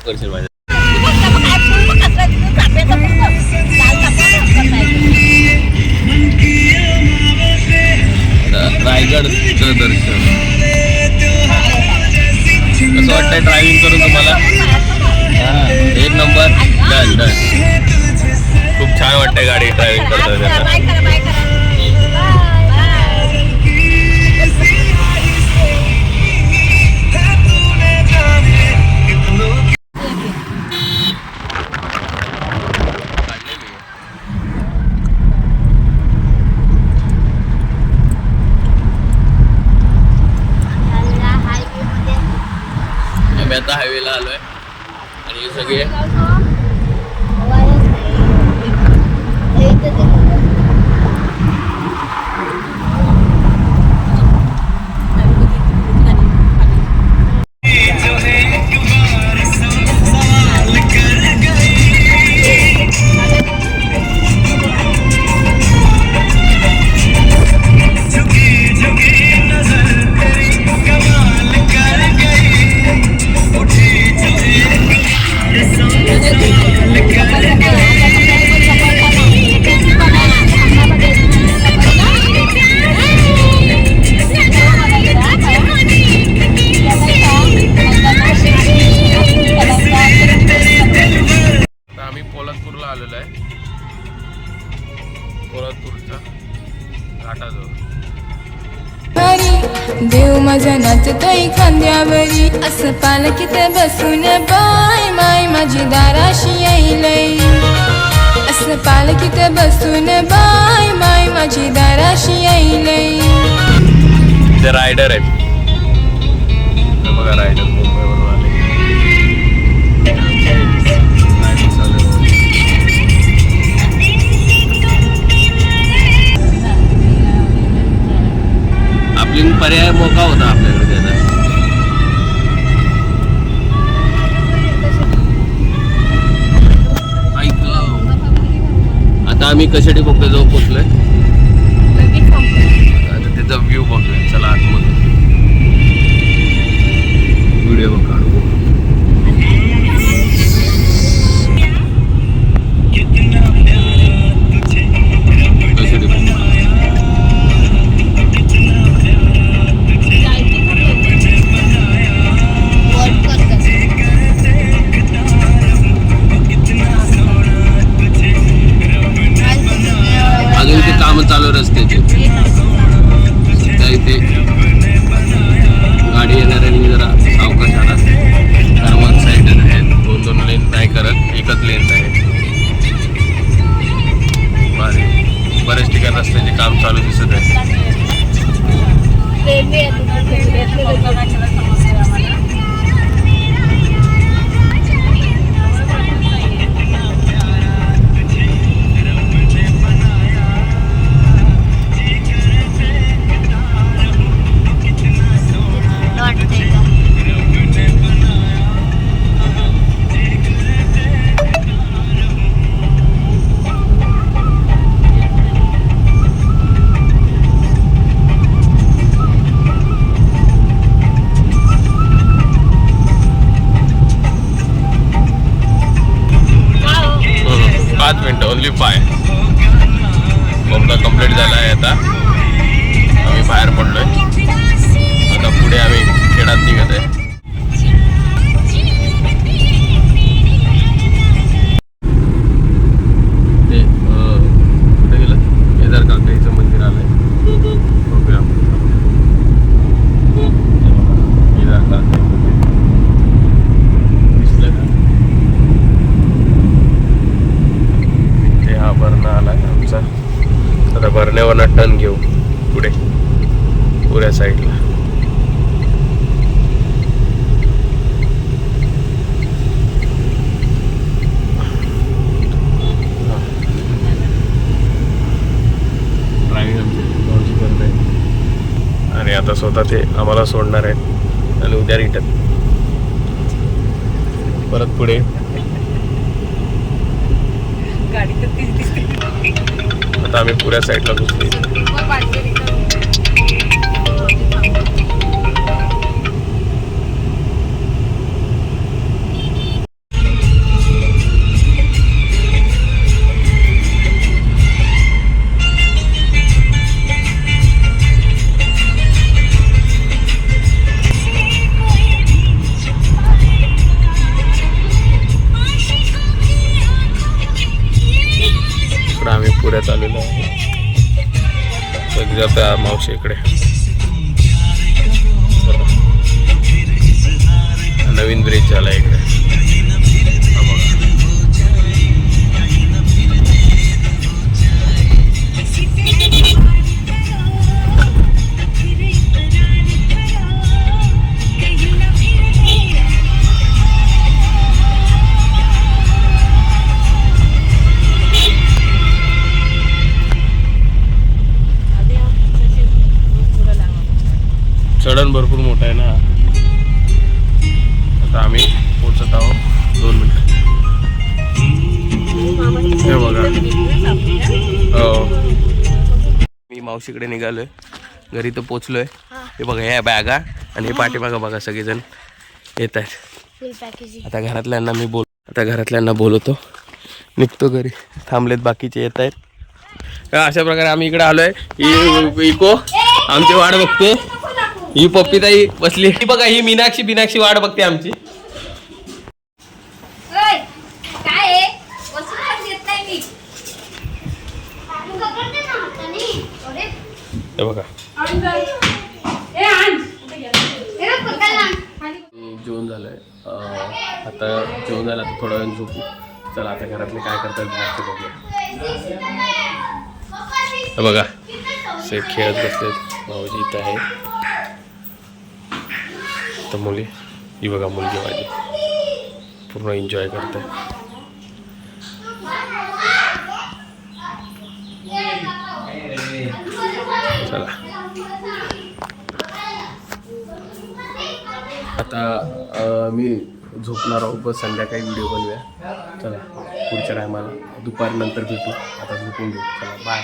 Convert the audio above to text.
करशील माझ्या रायगडचं दर्शन कसं वाटतंय ड्रायव्हिंग करून तुम्हाला? एक नंबर. Done done. खूप छान वाटतंय गाडी ड्रायव्हिंग करताना. आम्ही आता हायवेला आलोय आणि हे सगळे देव माझा नाचतोय खांद्यावरी असं पालखीत बसून बाय माय माझी दाराशी येईलय असं पालखीत बसून बाय माय माझी दाराशी येईलय. ते रायडर आहेत बघा रायडर मुंबईवरून आले. आपली पर्याय मोका होता आपल्याकडे त्याचा. आता आम्ही कशासाठी बोगदा जवळ पोहोचलोय. आता त्याचा व्ह्यू बघूया. चला आतमध्ये व्हिडिओ काढू. अजून इथे काम चालू रस्त्याचे. सध्या इथे गाडी येणाऱ्यांनी जरा सावकाश आला. कारण वन साईड आहेत. दोन लेन नाही करत, एकच लेन आहे. बरेच ठिकाणी रस्त्याचे काम चालू दिसत आहे. ओनली 5 बोगदा कंप्लीट झाला आहे. आता आम्ही बाहेर पडलोय. आता पुढे आम्ही खेळात निघत आहे. ते कुठे गेलं? केदार काकाईचं मंदिर आलंय. बघूया केदार काकाई मंदिर दिसलं का? हा भरणा आलाय आमचा. आता भरण्यावरनं टर्न घेऊ पुढे पुऱ्या साईडला. ड्रायव्हिंग आमची करत आहे आणि आता स्वतः ते आम्हाला सोडणार आहेत. आणि उद्या रिटर्न परत पुढे. आता आम्ही पुऱ्या साईडला घुसलो. आम्ही पुण्यात आलेलो आहे त्या मावशी इकडे. नवीन ब्रिज झाला इकडे. चढण भरपूर मोठा आहे ना. आता आम्ही पोचत आहोत 2 मिनिट. हे बघा हो मी मावशीकडे निघालोय. घरी तर पोचलोय. हे बघा ह्या बॅगा आणि हे पाठीमागं बघा सगळेजण येत आहेत. आता घरातल्यांना बोलवतो निघतो घरी. थांबलेत बाकीचे येत आहेत. अशा प्रकारे आम्ही इकडे आलोय. इको आमची वाट बघते. ही पप्पीताई बसली. ही बघा ही मीनाक्षी वाट बघते आमची. हे बघा जेवण झालंय. आता जेवण झालं. आता थोडा वेळ झोपू. चला आता घरातले काय करतात बाहेरचे बघूया. हे बघा से खेळत बसलेत. भाऊजी इथं आहे. तर मुली ही बघा मुलगी माझी पूर्ण एन्जॉय करते. चला आता मी झोपणार आहोत. बस संध्याकाळी व्हिडिओ बनवूया. चला पुढच्या टायमाला दुपारनंतर भेटू. आता झोपून घेऊ. चला बाय.